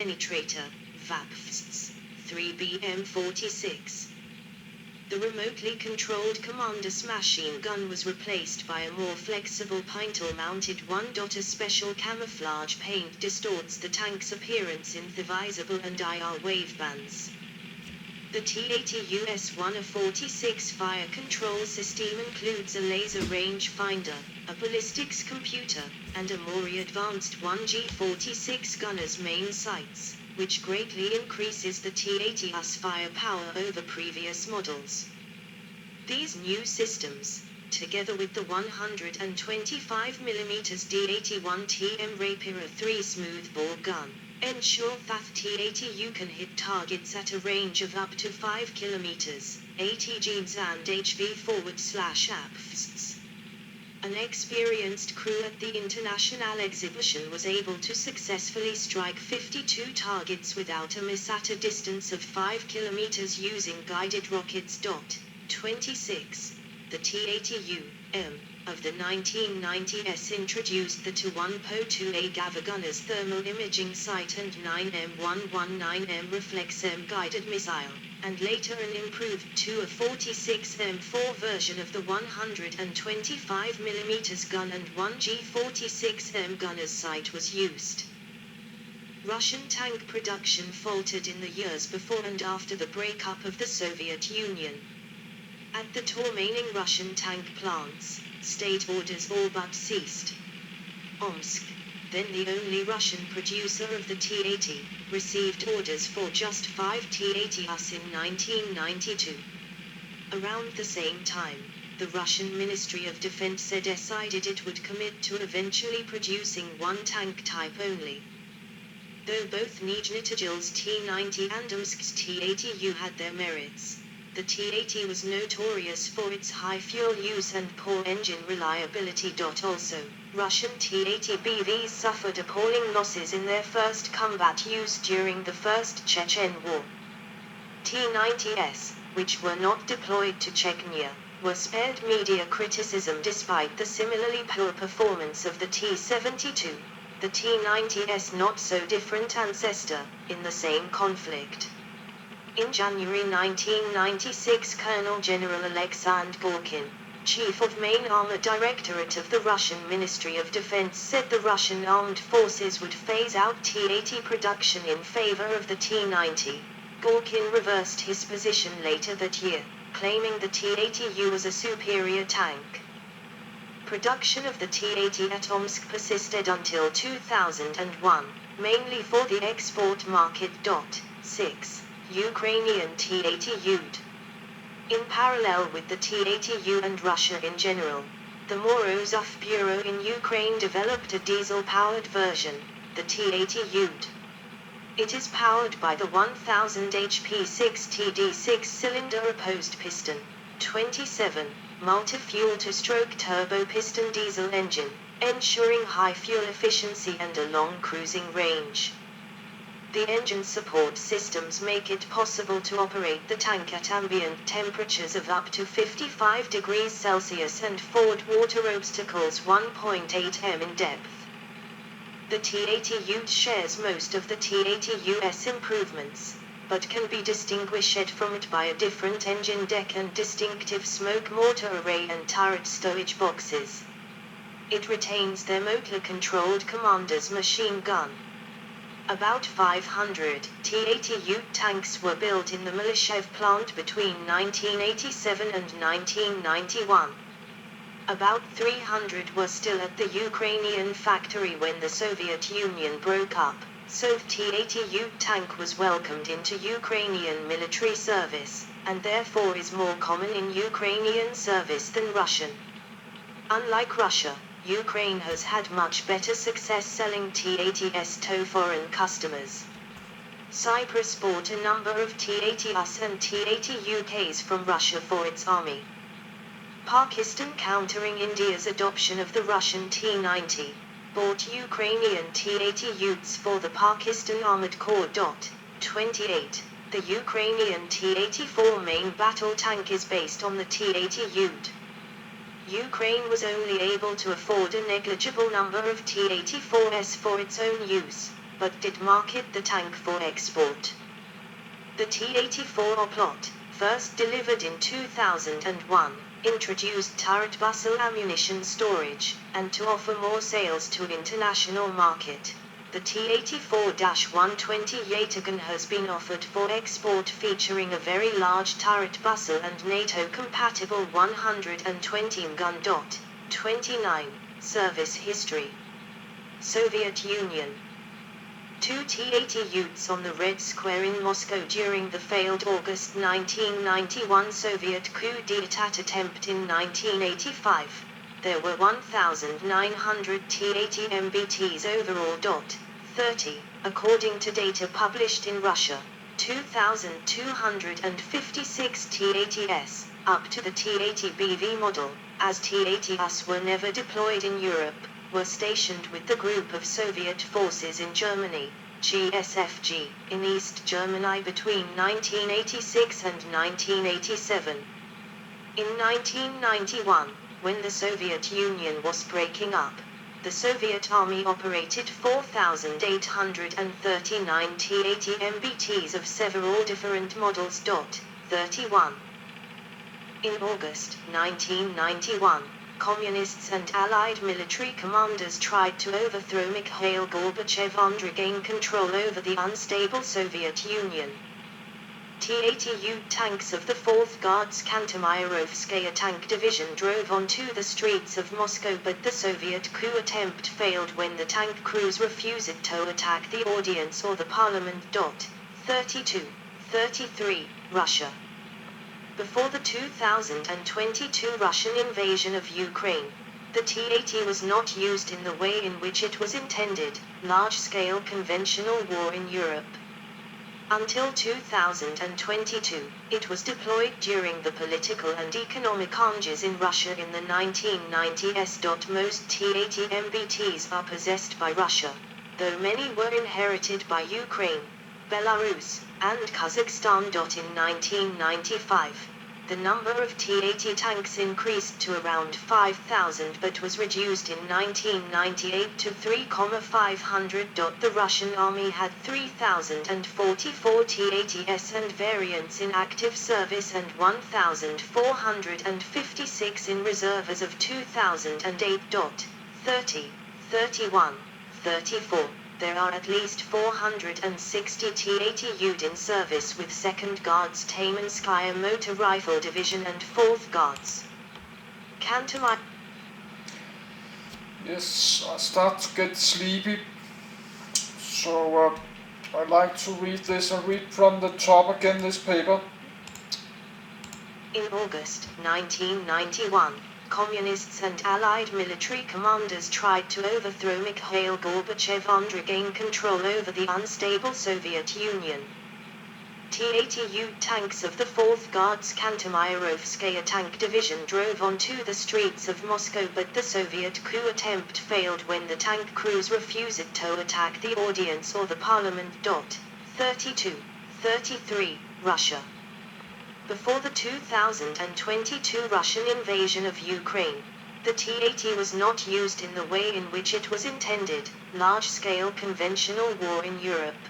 penetrator, VAPFS, 3BM46. The remotely controlled commander's machine gun was replaced by a more flexible pintle-mounted one. A special camouflage paint distorts the tank's appearance in the visible and IR wavebands. The T-80 US-1 A46 fire control system includes a laser range finder, a ballistics computer, and a more advanced 1G46 gunner's main sights, which greatly increases the T-80's firepower over previous models. These new systems, together with the 125mm D81TM Rapier 3 smoothbore gun, ensure that T-80U can hit targets at a range of up to 5 km, ATGs and HV/APFS. An experienced crew at the international exhibition was able to successfully strike 52 targets without a miss at a distance of 5 km using guided rockets. 26. The T-80U-M of the 1990s introduced the Tu-1Po-2A Gava gunner's thermal imaging sight and 9M119M Reflex-M guided missile, and later an improved Tu-46M4 version of the 125mm gun and 1G46M gunner's sight was used. Russian tank production faltered in the years before and after the breakup of the Soviet Union. At the two remaining Russian tank plants, state orders all but ceased. Omsk, then the only Russian producer of the T-80, received orders for just 5 T-80s in 1992. Around the same time, the Russian Ministry of Defense decided it would commit to eventually producing one tank type only. Though both Nizhny-Tagil's T-90 and Omsk's T-80U had their merits, the T-80 was notorious for its high fuel use and poor engine reliability. Also, Russian T-80 BVs suffered appalling losses in their first combat use during the First Chechen War. T-90s, which were not deployed to Chechnya, were spared media criticism despite the similarly poor performance of the T-72, the T-90's not-so-different ancestor, in the same conflict. In January 1996, Colonel General Alexander Gorkin, Chief of Main Armor Directorate of the Russian Ministry of Defense, said the Russian armed forces would phase out T-80 production in favor of the T-90. Gorkin reversed his position later that year, claiming the T-80U was a superior tank. Production of the T-80 at Omsk persisted until 2001, mainly for the export market. 6. Ukrainian T-80U. In parallel with the T-80U and Russia in general, the Morozov Bureau in Ukraine developed a diesel-powered version, the T-80U. It is powered by the 1000 HP 6TD 6-cylinder opposed piston, 27, multi-fuel two-stroke turbo piston diesel engine, ensuring high fuel efficiency and a long cruising range. The engine support systems make it possible to operate the tank at ambient temperatures of up to 55 degrees Celsius and ford water obstacles 1.8 m in depth. The T-80U shares most of the T-80US improvements, but can be distinguished from it by a different engine deck and distinctive smoke mortar array and turret stowage boxes. It retains their motor-controlled commander's machine gun. About 500 T-80U tanks were built in the Milishev plant between 1987 and 1991. About 300 were still at the Ukrainian factory when the Soviet Union broke up, so the T-80U tank was welcomed into Ukrainian military service, and therefore is more common in Ukrainian service than Russian. Unlike Russia, Ukraine has had much better success selling T-80s to foreign customers. Cyprus bought a number of T-80s and T-80UKs from Russia for its army. Pakistan, countering India's adoption of the Russian T-90, bought Ukrainian T-80Us for the Pakistan Armored Corps. 28. The Ukrainian T-84 main battle tank is based on the T-80U. Ukraine was only able to afford a negligible number of T-84s for its own use, but did market the tank for export. The T-84 Oplot, first delivered in 2001, introduced turret bustle ammunition storage, and to offer more sales to international market. The T-84-120 Yatagan has been offered for export, featuring a very large turret bustle and NATO-compatible 120 gun. 29. Service history. Soviet Union. 2 T-80 Utes on the Red Square in Moscow during the failed August 1991 Soviet coup d'état attempt in 1985. There were 1,900 T-80 MBTs overall. 30, according to data published in Russia. 2,256 T-80s, up to the T-80 BV model, as T-80s were never deployed in Europe, were stationed with the group of Soviet forces in Germany, GSFG, in East Germany between 1986 and 1987. In 1991, when the Soviet Union was breaking up, the Soviet Army operated 4,839 T-80 MBTs of several different models. 31. In August 1991, Communists and Allied military commanders tried to overthrow Mikhail Gorbachev and regain control over the unstable Soviet Union. T-80U tanks of the 4th Guards Kantomayerovskaya Tank Division drove onto the streets of Moscow, but the Soviet coup attempt failed when the tank crews refused to attack the audience or the parliament. 32. 33. Russia. Before the 2022 Russian invasion of Ukraine, the T-80 was not used in the way in which it was intended, large-scale conventional war in Europe. Until 2022, it was deployed during the political and economic changes in Russia in the 1990s. Most T-80 MBTs are possessed by Russia, though many were inherited by Ukraine, Belarus, and Kazakhstan. In 1995, the number of T-80 tanks increased to around 5,000 but was reduced in 1998 to 3,500. The Russian army had 3,044 T-80s and variants in active service and 1,456 in reserve as of 2008. 30, 31, 34. There are at least 460 T-80 UD in service with 2nd Guards Tamanskaya Motor Rifle Division and 4th Guards. Kantomai. Yes, I start to get sleepy, so I like to read this. I read from the top again this paper. In August 1991, Communists and Allied military commanders tried to overthrow Mikhail Gorbachev and regain control over the unstable Soviet Union. T-80U tanks of the 4th Guards Kantomayerovskaya Tank Division drove onto the streets of Moscow, but the Soviet coup attempt failed when the tank crews refused to attack the audience or the parliament. 32, 33, Russia. Before the 2022 Russian invasion of Ukraine, the T-80 was not used in the way in which it was intended, large-scale conventional war in Europe.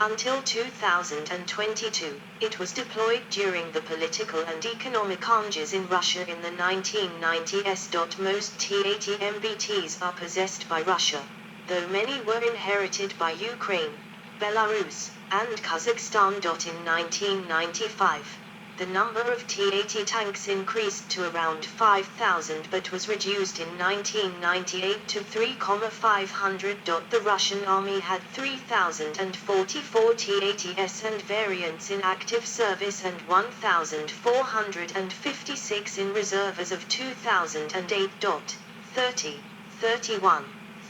Until 2022, it was deployed during the political and economic changes in Russia in the 1990s. Most T-80 MBTs are possessed by Russia, though many were inherited by Ukraine, Belarus, and Kazakhstan. In 1995, the number of T-80 tanks increased to around 5,000 but was reduced in 1998 to 3,500. The Russian army had 3,044 T-80s and variants in active service and 1,456 in reserve as of 2008. 30, 31,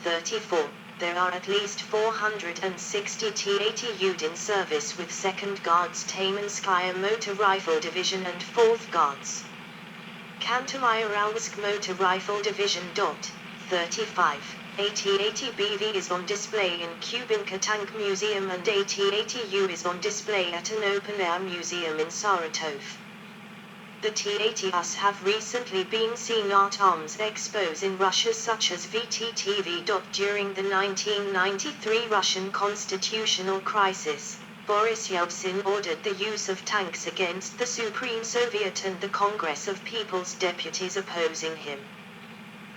34. There are at least 460 T-80 UD in service with 2nd Guards Tamanskaya Motor Rifle Division and 4th Guards. Kantomayerovsk Motor Rifle Division. 35. A T-80 BV is on display in Kubinka Tank Museum and a T-80U is on display at an open-air museum in Saratov. The T-80s have recently been seen at arms expos in Russia such as VTTV. During the 1993 Russian constitutional crisis, Boris Yeltsin ordered the use of tanks against the Supreme Soviet and the Congress of People's Deputies opposing him.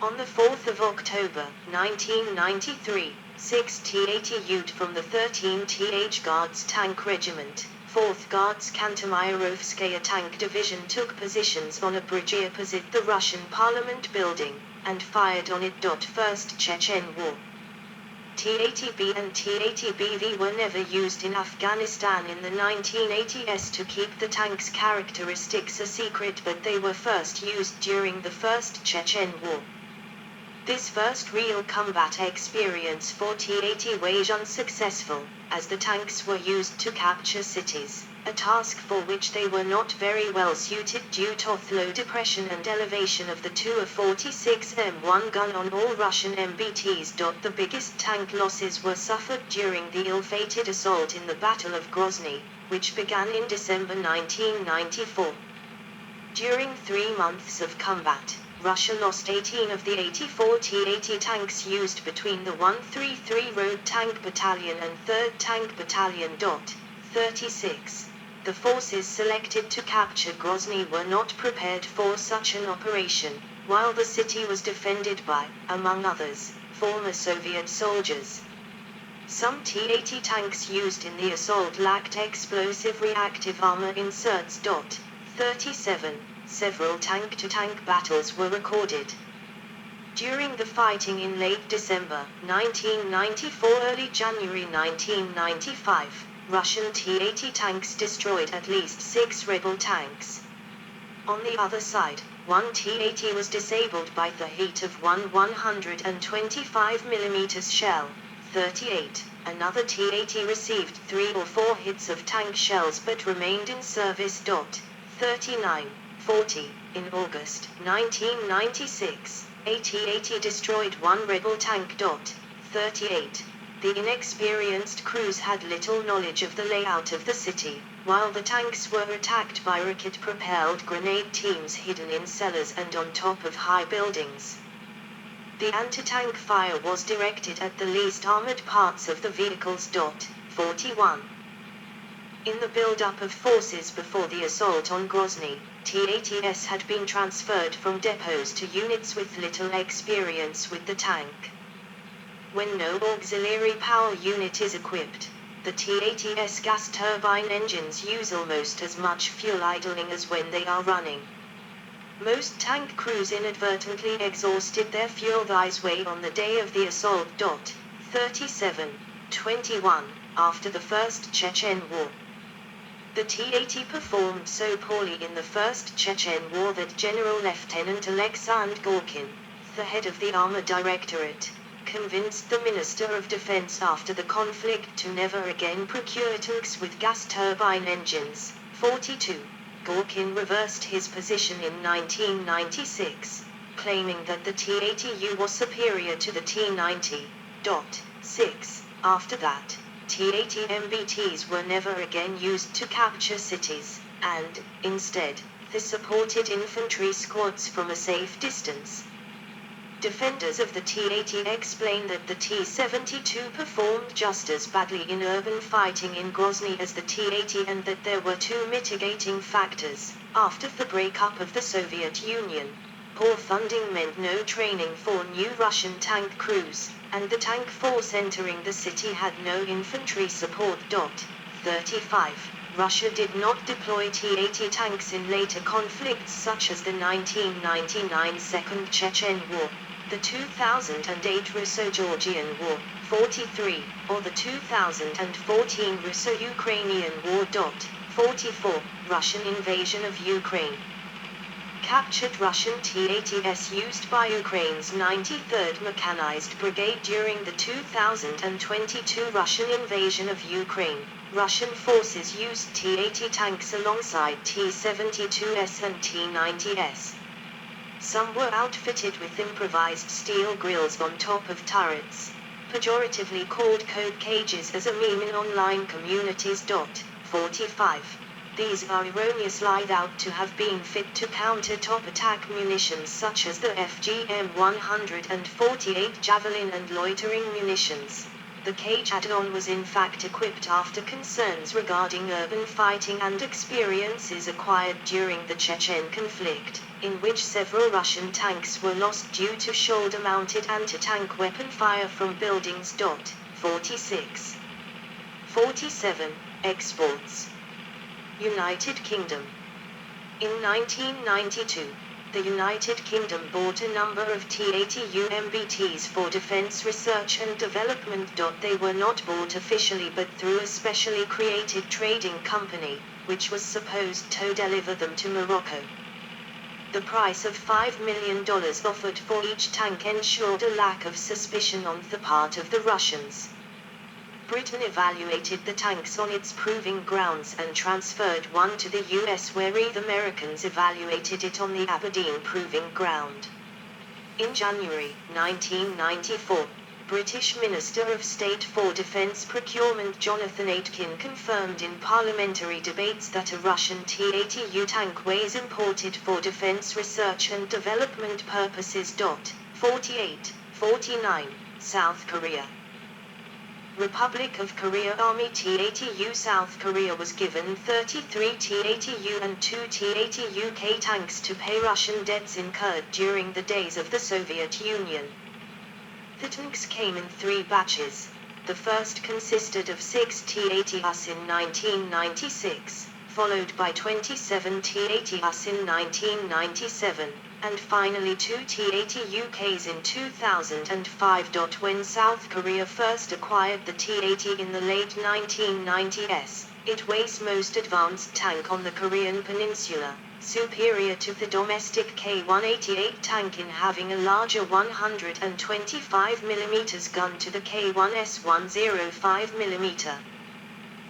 On the 4th of October, 1993, 6 T-80 Ute from the 13th Th Guards Tank Regiment, 4th Guards Kantomayerovskaya Tank Division took positions on a bridge opposite the Russian Parliament building, and fired on it. First Chechen War. T-80B and T-80BV were never used in Afghanistan in the 1980s to keep the tank's characteristics a secret, but they were first used during the First Chechen War. This first real combat experience for T-80 was unsuccessful, as the tanks were used to capture cities, a task for which they were not very well suited due to low depression and elevation of the 2A-46 M1 gun on all Russian MBTs. The biggest tank losses were suffered during the ill-fated assault in the Battle of Grozny, which began in December 1994. During 3 months of combat, Russia lost 18 of the 84 T-80 tanks used between the 133 Road Tank Battalion and 3rd Tank Battalion. 36. The forces selected to capture Grozny were not prepared for such an operation, while the city was defended by, among others, former Soviet soldiers. Some T-80 tanks used in the assault lacked explosive reactive armor inserts. 37. Several tank-to-tank battles were recorded. During the fighting in late December 1994 early January 1995, Russian T-80 tanks destroyed at least 6 rebel tanks. On the other side, one T-80 was disabled by the heat of one 125mm shell. 38. Another T-80 received 3 or 4 hits of tank shells but remained in service. 39. 40. In August 1996, a T-80 destroyed one rebel tank. 38. The inexperienced crews had little knowledge of the layout of the city, while the tanks were attacked by rocket-propelled grenade teams hidden in cellars and on top of high buildings. The anti-tank fire was directed at the least armored parts of the vehicles. 41. In the build-up of forces before the assault on Grozny, T-80s had been transferred from depots to units with little experience with the tank. When no auxiliary power unit is equipped, the T-80s gas turbine engines use almost as much fuel idling as when they are running. Most tank crews inadvertently exhausted their fuel this way on the day of the assault. 37. 21. After the First Chechen War. The T-80 performed so poorly in the First Chechen War that General Lieutenant Alexander Gorkin, the head of the Armor Directorate, convinced the Minister of Defense after the conflict to never again procure tanks with gas turbine engines. 42. Gorkin reversed his position in 1996, claiming that the T-80U was superior to the T-90. 6. After that, T-80 MBTs were never again used to capture cities, and, instead, they supported infantry squads from a safe distance. Defenders of the T-80 explain that the T-72 performed just as badly in urban fighting in Grozny as the T-80 and that there were 2 mitigating factors. After the breakup of the Soviet Union, poor funding meant no training for new Russian tank crews, and the tank force entering the city had no infantry support. 35. Russia did not deploy T-80 tanks in later conflicts such as the 1999 Second Chechen War, the 2008 Russo-Georgian War. 43, or the 2014 Russo-Ukrainian War. 44. Russian invasion of Ukraine. Captured Russian T-80s used by Ukraine's 93rd Mechanized Brigade during the 2022 Russian invasion of Ukraine. Russian forces used T-80 tanks alongside T-72s and T-90s. Some were outfitted with improvised steel grills on top of turrets, pejoratively called code cages as a meme in online communities. 45. These are erroneously lied out to have been fit to counter top attack munitions such as the FGM-148 Javelin and loitering munitions. The cage add-on was in fact equipped after concerns regarding urban fighting and experiences acquired during the Chechen conflict, in which several Russian tanks were lost due to shoulder-mounted anti-tank weapon fire from buildings. 46. 47. Exports. United Kingdom. In 1992, the United Kingdom bought a number of T-80 UMBTs for defense research and development. They were not bought officially but through a specially created trading company, which was supposed to deliver them to Morocco. The price of $5 million offered for each tank ensured a lack of suspicion on the part of the Russians. Britain evaluated the tanks on its proving grounds and transferred one to the US, where the Americans evaluated it on the Aberdeen proving ground. In January 1994, British Minister of State for Defence Procurement Jonathan Aitken confirmed in parliamentary debates that a Russian T-80U tank was imported for defence research and development purposes. 48. 49. South Korea. Republic of Korea Army T-80U. South Korea was given 33 T-80U and 2 T-80UK tanks to pay Russian debts incurred during the days of the Soviet Union. The tanks came in 3 batches. The first consisted of 6 T-80Us in 1996, followed by 27 T-80Us in 1997, and finally 2 T-80UKs in 2005. When South Korea first acquired the T-80 in the late 1990s, it was most advanced tank on the Korean peninsula, superior to the domestic K-188 tank in having a larger 125mm gun to the K-1's 105mm.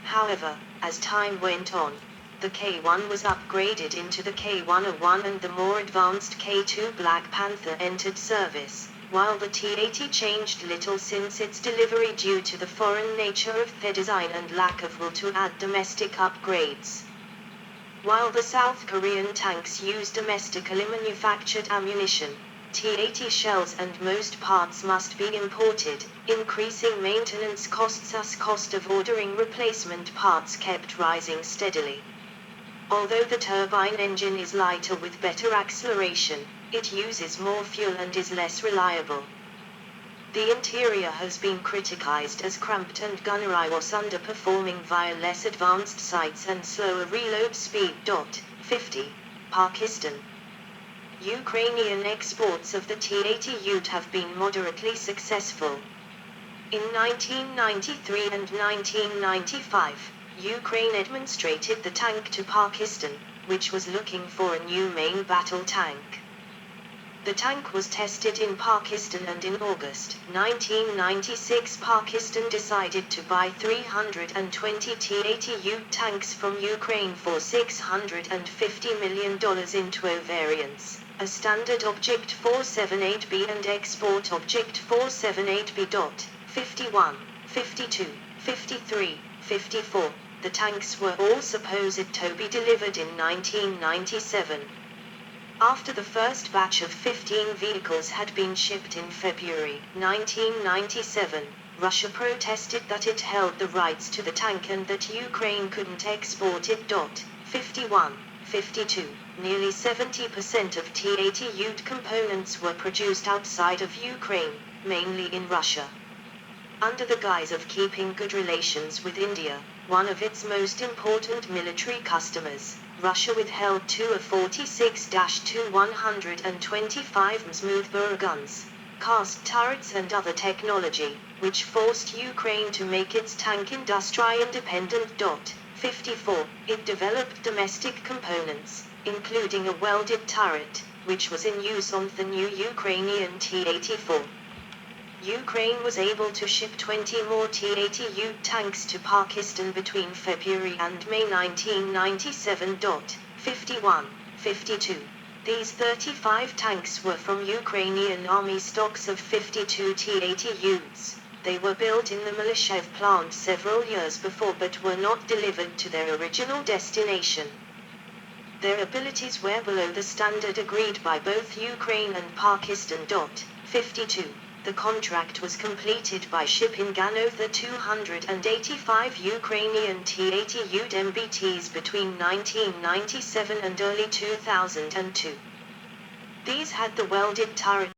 However, as time went on, the K-1 was upgraded into the K-101 and the more advanced K-2 Black Panther entered service, while the T-80 changed little since its delivery due to the foreign nature of the design and lack of will to add domestic upgrades. While the South Korean tanks use domestically manufactured ammunition, T-80 shells and most parts must be imported, increasing maintenance costs as cost of ordering replacement parts kept rising steadily. Although the turbine engine is lighter with better acceleration, it uses more fuel and is less reliable. The interior has been criticized as cramped and gunnery was underperforming via less advanced sights and slower reload speed. 50. Pakistan. Ukrainian exports of the T-80U have been moderately successful. In 1993 and 1995, Ukraine demonstrated the tank to Pakistan, which was looking for a new main battle tank. The tank was tested in Pakistan and in August 1996 Pakistan decided to buy 320 T-80U tanks from Ukraine for $650 million in 2 variants, a Standard Object 478B and Export Object 478B. 51, 52, 53, 54. The tanks were all supposed to be delivered in 1997. After the first batch of 15 vehicles had been shipped in February 1997, Russia protested that it held the rights to the tank and that Ukraine couldn't export it. 51, 52. Nearly 70% of T-80U components were produced outside of Ukraine, mainly in Russia. Under the guise of keeping good relations with India, one of its most important military customers, Russia withheld 2 of 46-2 125 smoothbore guns, cast turrets and other technology, which forced Ukraine to make its tank industry independent. 54. It developed domestic components, including a welded turret, which was in use on the new Ukrainian T-84. Ukraine was able to ship 20 more T-80U tanks to Pakistan between February and May 1997. 51, 52. These 35 tanks were from Ukrainian army stocks of 52 T-80Us. They were built in the Malishev plant several years before but were not delivered to their original destination. Their abilities were below the standard agreed by both Ukraine and Pakistan. 52. The contract was completed by shipping Ganov 285 Ukrainian T-80 UDMBTs between 1997 and early 2002. These had the welded turret